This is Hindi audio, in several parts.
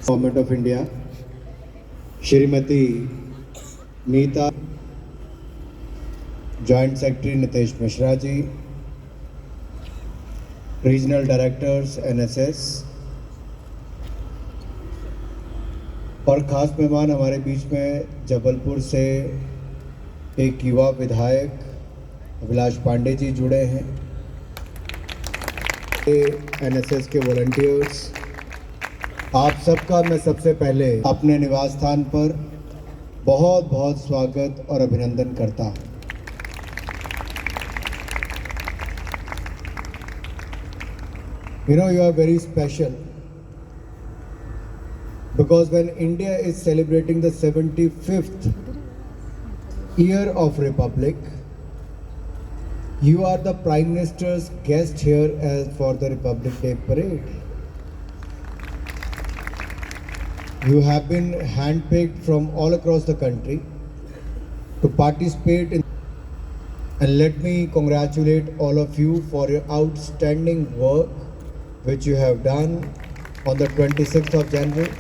Government of India Shrimati Nita, joint secretary Nitesh Mishra ji, regional directors NSS और ख़ास मेहमान हमारे बीच में जबलपुर से एक युवा विधायक अभिलाष पांडे जी जुड़े हैं। एनएसएस के वॉलंटियर्स, आप सबका मैं सबसे पहले अपने निवास स्थान पर बहुत बहुत स्वागत और अभिनंदन करता हूं। You know, you are very special because when India is celebrating the 75th year of Republic, you are the Prime Minister's guest here as for the Republic Day parade. You have been handpicked from all across the country to participate in, and let me congratulate all of you for your outstanding work which you have done on the 26th of January,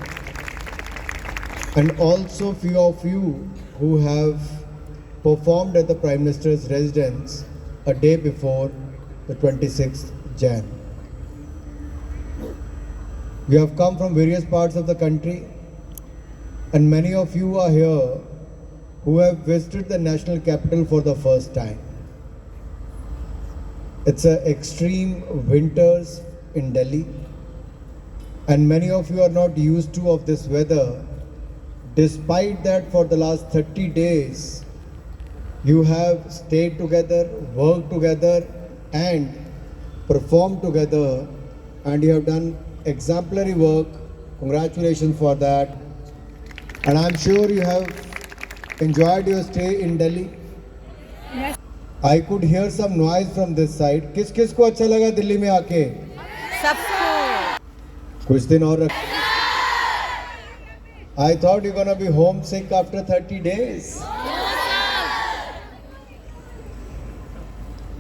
and also few of you who have performed at the Prime Minister's residence a day before the 26th Jan. You have come from various parts of the country, and many of you are here who have visited the national capital for the first time. It's an extreme winters in Delhi, and many of you are not used to of this weather. Despite that, for the last 30 days, you have stayed together, worked together, and performed together, and you have done exemplary work. Congratulations for that. And I'm sure you have enjoyed your stay in Delhi. Yes. I could hear some noise from this side. किस किस को अच्छा लगा दिल्ली में आके? सबको। कुछ दिन और रख। I thought you're gonna be homesick after 30 days.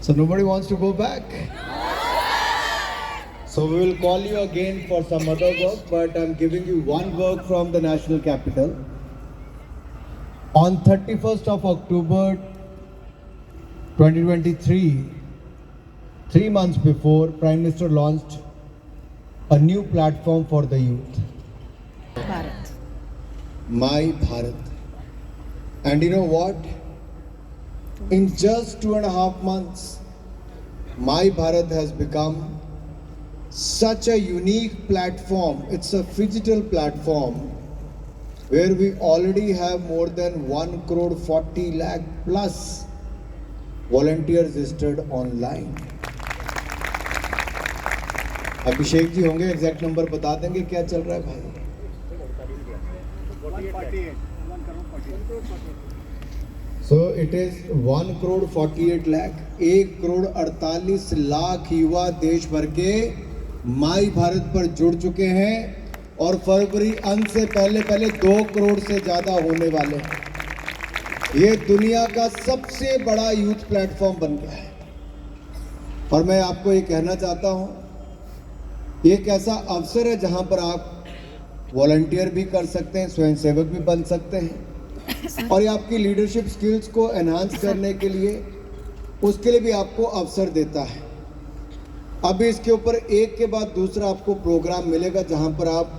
So nobody wants to go back. So we will call you again for some other work, but I'm giving you one work from the national capital. On 31st of October 2023, 3 months before, Prime Minister launched a new platform for the youth. Bharat. My Bharat. And you know what? In just 2.5 months, My Bharat has become such a unique platform. It's a digital platform where we already have more than 1 crore 40 lakh plus volunteers registered online. Abhishek ji होंगे, एग्जैक्ट नंबर बता देंगे क्या चल रहा है भाई? So it is 1 crore 48 lakh, 1 crore 48 lakh युवा देश भर के माई भारत पर जुड़ चुके हैं, और फरवरी अंत से पहले 2 करोड़ से ज़्यादा होने वाले हैं। ये दुनिया का सबसे बड़ा यूथ प्लेटफॉर्म बन गया है। और मैं आपको ये कहना चाहता हूँ, ये एक ऐसा अवसर है जहाँ पर आप वॉलंटियर भी कर सकते हैं, स्वयंसेवक भी बन सकते हैं, और ये आपकी लीडरशिप स्किल्स को एनहांस करने के लिए, उसके लिए भी आपको अवसर देता है। अभी इसके ऊपर एक के बाद दूसरा आपको प्रोग्राम मिलेगा जहां पर आप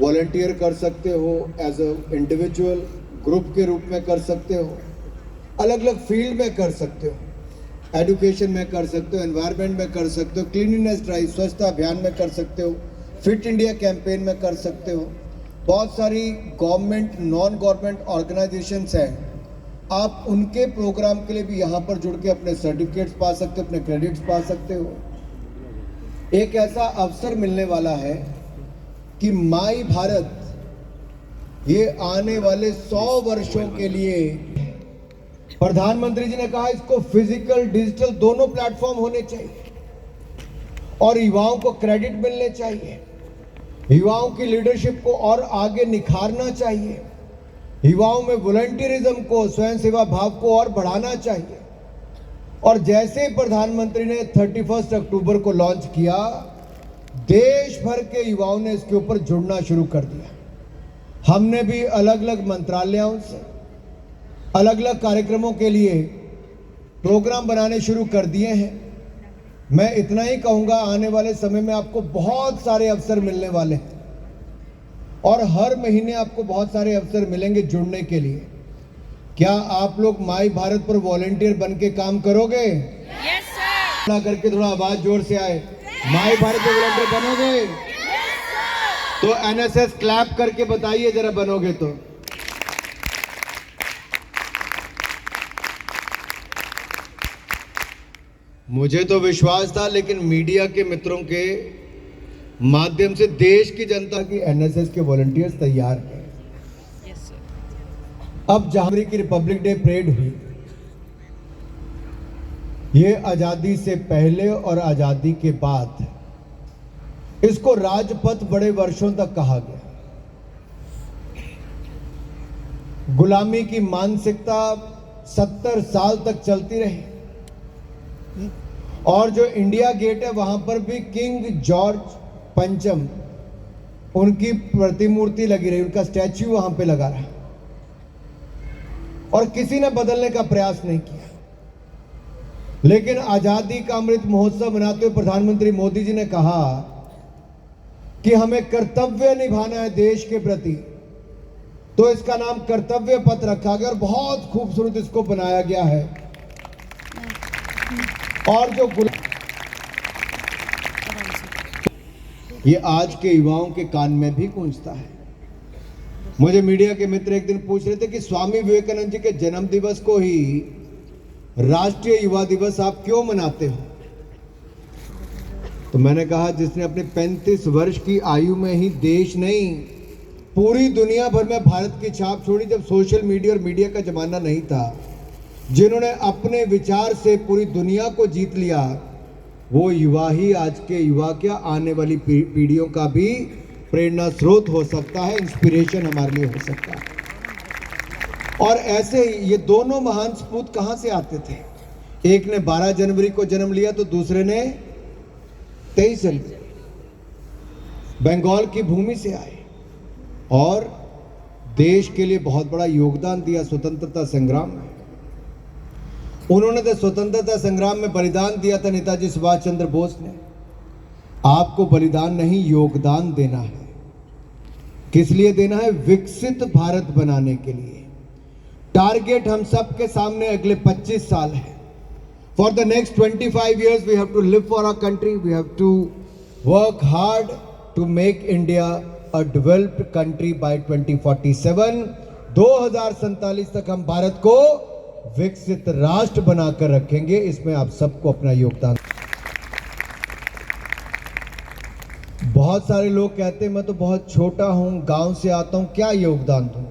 वॉलंटियर कर सकते हो, एज अ इंडिविजुअल, ग्रुप के रूप में कर सकते हो, अलग अलग फील्ड में कर सकते हो, एजुकेशन में कर सकते हो, एनवायरनमेंट में कर सकते हो, क्लीनिनेस ड्राइव स्वच्छता अभियान में कर सकते हो, फिट इंडिया कैंपेन में कर सकते हो। बहुत सारी गवर्नमेंट नॉन गवर्नमेंट ऑर्गेनाइजेशंस हैं, आप उनके प्रोग्राम के लिए भी यहाँ पर जुड़ के अपने सर्टिफिकेट्स पा सकते हो, अपने क्रेडिट्स पा सकते हो। एक ऐसा अवसर मिलने वाला है कि माई भारत ये आने वाले 100 वर्षों के लिए, प्रधानमंत्री जी ने कहा इसको फिजिकल डिजिटल दोनों प्लेटफॉर्म होने चाहिए, और युवाओं को क्रेडिट मिलने चाहिए, युवाओं की लीडरशिप को और आगे निखारना चाहिए, युवाओं में वॉलंटियरिज्म को, स्वयं सेवा भाव को और बढ़ाना चाहिए। और जैसे प्रधानमंत्री ने 31 अक्टूबर को लॉन्च किया, देश भर के युवाओं ने इसके ऊपर जुड़ना शुरू कर दिया। हमने भी अलग अलग मंत्रालयों से अलग अलग कार्यक्रमों के लिए प्रोग्राम बनाने शुरू कर दिए हैं। मैं इतना ही कहूंगा, आने वाले समय में आपको बहुत सारे अवसर मिलने वाले हैं और हर महीने आपको बहुत सारे अवसर मिलेंगे जुड़ने के लिए। क्या आप लोग माई भारत पर वॉलेंटियर बन के काम करोगे? Yes sir. करके थोड़ा आवाज जोर से आए, माई भारत पर वॉलेंटियर बनोगे? तो एनएसएस क्लैप करके बताइए जरा, बनोगे तो। मुझे तो विश्वास था, लेकिन मीडिया के मित्रों के माध्यम से देश की जनता की एनएसएस के वॉलंटियर्स तैयार हैं। Yes sir. अब जहां की रिपब्लिक डे परेड हुई, ये आजादी से पहले और आजादी के बाद इसको राजपथ बड़े वर्षों तक कहा गया। गुलामी की मानसिकता 70 साल तक चलती रही और जो इंडिया गेट है वहां पर भी किंग जॉर्ज पंचम उनकी प्रतिमूर्ति लगी रही, उनका स्टैच्यू वहां पे लगा रहा और किसी ने बदलने का प्रयास नहीं किया। लेकिन आजादी का अमृत महोत्सव मनाते हुए प्रधानमंत्री मोदी जी ने कहा कि हमें कर्तव्य निभाना है देश के प्रति, तो इसका नाम कर्तव्य पथ रखा गया और बहुत खूबसूरत इसको बनाया गया है। और जो ये आज के युवाओं के कान में भी गूंजता है। मुझे मीडिया के मित्र एक दिन पूछ रहे थे कि स्वामी विवेकानंद जी के जन्म दिवस को ही राष्ट्रीय युवा दिवस आप क्यों मनाते हो? तो मैंने कहा, जिसने अपने 35 वर्ष की आयु में ही देश नहीं पूरी दुनिया भर में भारत की छाप छोड़ी, जब सोशल मीडिया और मीडिया का जमाना नहीं था, जिन्होंने अपने विचार से पूरी दुनिया को जीत लिया, वो युवा ही आज के युवा क्या आने वाली पीढ़ियों का भी प्रेरणा स्रोत हो सकता है, इंस्पिरेशन हमारे लिए हो सकता है। और ऐसे ही ये दोनों महान सपूत कहां से आते थे? एक ने 12 जनवरी को जन्म लिया तो दूसरे ने 23 जनवरी। बंगाल की भूमि से आए और देश के लिए बहुत बड़ा योगदान दिया स्वतंत्रता संग्राम में। उन्होंने तो स्वतंत्रता संग्राम में बलिदान दिया था, नेताजी सुभाष चंद्र बोस ने। आपको बलिदान नहीं, योगदान देना है। किस लिए देना है? विकसित भारत बनाने के लिए। टारगेट हम सब के सामने अगले 25 साल है। For the next 25 years we have to live for our country, we have to work hard to make India a developed country by 2047। 2047 तक हम भारत को विकसित राष्ट्र बनाकर रखेंगे। इसमें आप सबको अपना योगदान। बहुत सारे लोग कहते हैं मैं तो बहुत छोटा हूं, गांव से आता हूं, क्या योगदान दूंगा?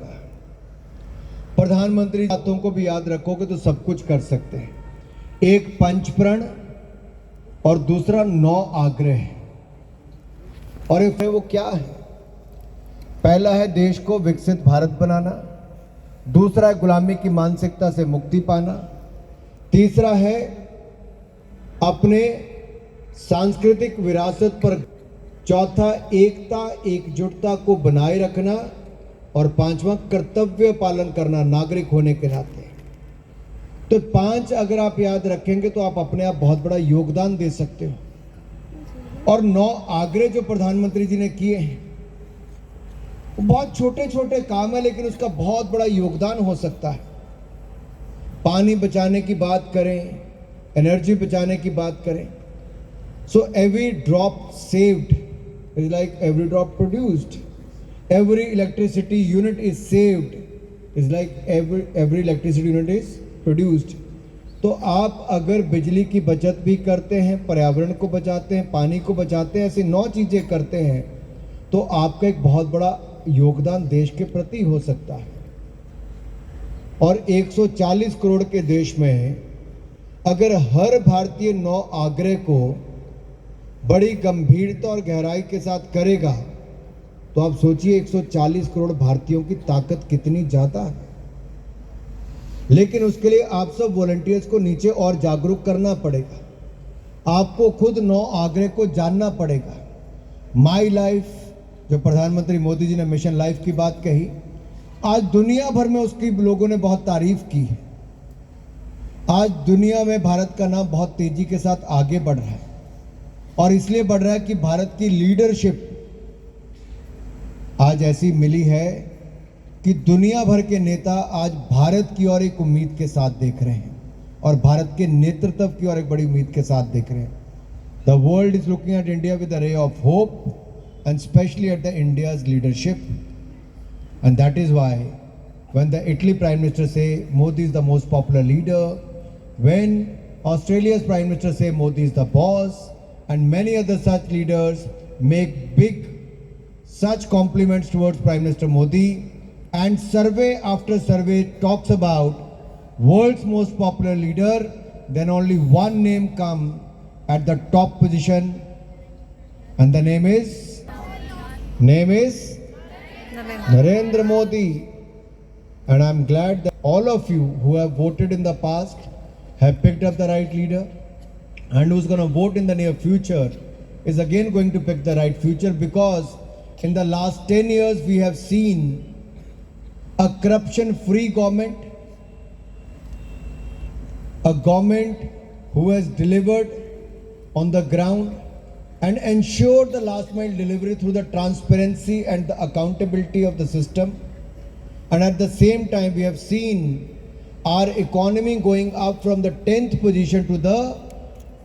प्रधानमंत्री बातों को भी याद रखोगे तो सब कुछ कर सकते हैं। एक पंचप्रण और दूसरा 9 आग्रह। और वो क्या है? पहला है देश को विकसित भारत बनाना, दूसरा है गुलामी की मानसिकता से मुक्ति पाना, तीसरा है अपने सांस्कृतिक विरासत पर, चौथा एकता एकजुटता को बनाए रखना और पांचवा कर्तव्य पालन करना नागरिक होने के नाते। तो 5 अगर आप याद रखेंगे तो आप अपने आप बहुत बड़ा योगदान दे सकते हो। और 9 आग्रह जो प्रधानमंत्री जी ने किए हैं वो बहुत छोटे छोटे काम है, लेकिन उसका बहुत बड़ा योगदान हो सकता है। पानी बचाने की बात करें, एनर्जी बचाने की बात करें, so every drop saved is like every drop produced, every electricity unit is saved is like every electricity unit is produced. तो आप अगर बिजली की बचत भी करते हैं, पर्यावरण को बचाते हैं, पानी को बचाते हैं, ऐसी 9 चीजें करते हैं, तो आपका एक बहुत बड़ा योगदान देश के प्रति हो सकता है। और 140 करोड़ के देश में अगर हर भारतीय 9 आग्रह को बड़ी गंभीरता और गहराई के साथ करेगा, तो आप सोचिए 140 करोड़ भारतीयों की ताकत कितनी ज्यादा है। लेकिन उसके लिए आप सब वॉलंटियर्स को नीचे और जागरूक करना पड़ेगा। आपको खुद 9 आग्रह को जानना पड़ेगा माई लाइफ, जो प्रधानमंत्री मोदी जी ने मिशन लाइफ की बात कही, आज दुनिया भर में उसकी लोगों ने बहुत तारीफ की है। आज दुनिया में भारत का नाम बहुत तेजी के साथ आगे बढ़ रहा है, और इसलिए बढ़ रहा है कि भारत की लीडरशिप आज ऐसी मिली है कि दुनिया भर के नेता आज भारत की ओर एक उम्मीद के साथ देख रहे हैं, और भारत के नेतृत्व की ओर एक बड़ी उम्मीद के साथ देख रहे हैं। The world is looking at India with a ray of hope, and especially at the India's leadership, and that is why when the Italy Prime Minister say Modi is the most popular leader, when Australia's Prime Minister say Modi is the boss, and many other such leaders make big such compliments towards Prime Minister Modi, and survey after survey talks about world's most popular leader, then only one name come at the top position, and the name is Narendra Modi. And I'm glad that all of you who have voted in the past have picked up the right leader, and who's going to vote in the near future is again going to pick the right future, because in the last 10 years we have seen a corruption-free government, a government who has delivered on the ground and ensure the last mile delivery through the transparency and the accountability of the system. And at the same time, we have seen our economy going up from the 10th position to the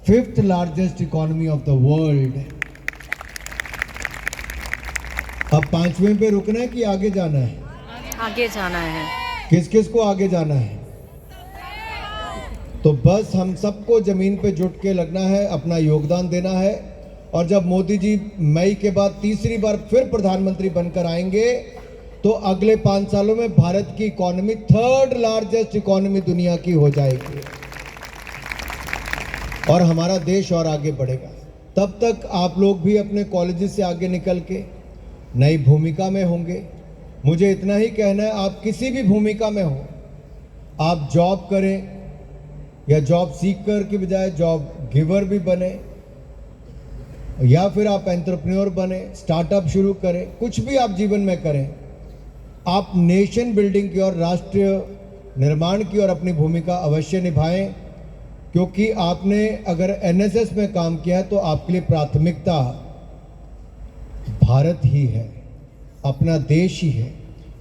5th largest economy of the world. अब पांचवें पे रुकना है कि आगे जाना है? आगे जाना है। किस किस को आगे जाना है? तो बस हम सबको जमीन पे जुट के लगना है, अपना योगदान देना है। और जब मोदी जी मई के बाद तीसरी बार फिर प्रधानमंत्री बनकर आएंगे, तो अगले 5 सालों में भारत की इकोनॉमी 3rd लार्जेस्ट इकोनॉमी दुनिया की हो जाएगी, और हमारा देश और आगे बढ़ेगा। तब तक आप लोग भी अपने कॉलेजेस से आगे निकल के नई भूमिका में होंगे। मुझे इतना ही कहना है, आप किसी भी भूमिका में हो, आप जॉब करें या जॉब सीकर के बजाय जॉब गिवर भी बने, या फिर आप एंटरप्रेन्योर बने, स्टार्टअप शुरू करें, कुछ भी आप जीवन में करें, आप नेशन बिल्डिंग की और राष्ट्रीय निर्माण की और अपनी भूमिका अवश्य निभाएं, क्योंकि आपने अगर एनएसएस में काम किया तो आपके लिए प्राथमिकता भारत ही है, अपना देश ही है,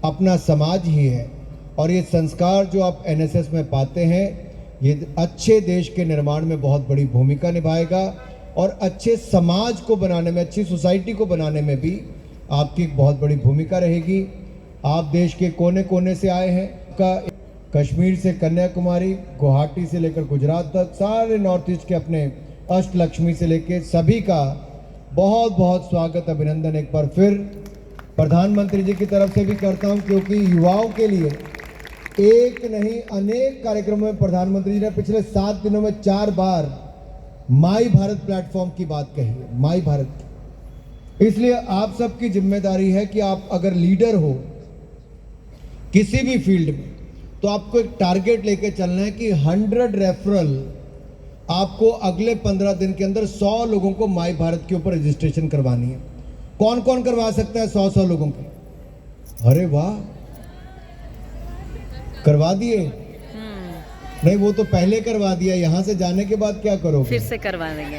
अपना समाज ही है। और ये संस्कार जो आप एनएसएस में पाते हैं, ये अच्छे देश के निर्माण में बहुत बड़ी भूमिका निभाएगा, और अच्छे समाज को बनाने में, अच्छी सोसाइटी को बनाने में भी आपकी एक बहुत बड़ी भूमिका रहेगी। आप देश के कोने कोने से आए हैं, कश्मीर से कन्याकुमारी, गुवाहाटी से लेकर गुजरात तक, सारे नॉर्थ ईस्ट के अपने अष्टलक्ष्मी से लेकर सभी का बहुत बहुत स्वागत, अभिनंदन एक बार फिर प्रधानमंत्री जी की तरफ से भी करता हूं, क्योंकि युवाओं के लिए एक नहीं अनेक कार्यक्रमों में प्रधानमंत्री जी ने पिछले 7 दिनों में 4 बार माई भारत प्लेटफॉर्म की बात कही है, माई भारत। इसलिए आप सबकी जिम्मेदारी है कि आप अगर लीडर हो किसी भी फील्ड में, तो आपको एक टारगेट लेके चलना है कि 100 रेफरल आपको अगले 15 दिन के अंदर 100 लोगों को माई भारत के ऊपर रजिस्ट्रेशन करवानी है। कौन कौन करवा सकता है 100 लोगों की? अरे वाह, करवा दिए? नहीं, वो तो पहले करवा दिया, यहां से जाने के बाद क्या करोगे? फिर से करवा देंगे।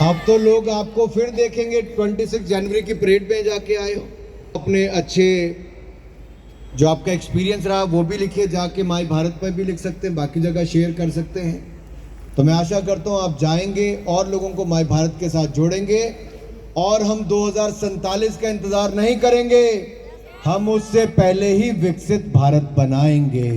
अब तो लोग आपको फिर देखेंगे 26 जनवरी की परेड में जाके आए हो। अपने अच्छे जो आपका एक्सपीरियंस रहा वो भी लिखिए, जाके माई भारत पर भी लिख सकते हैं, बाकी जगह शेयर कर सकते हैं। तो मैं आशा करता हूं आप जाएंगे और लोगों को माई भारत के साथ जोड़ेंगे, और हम 2047 का इंतजार नहीं करेंगे, हम उससे पहले ही विकसित भारत बनाएंगे।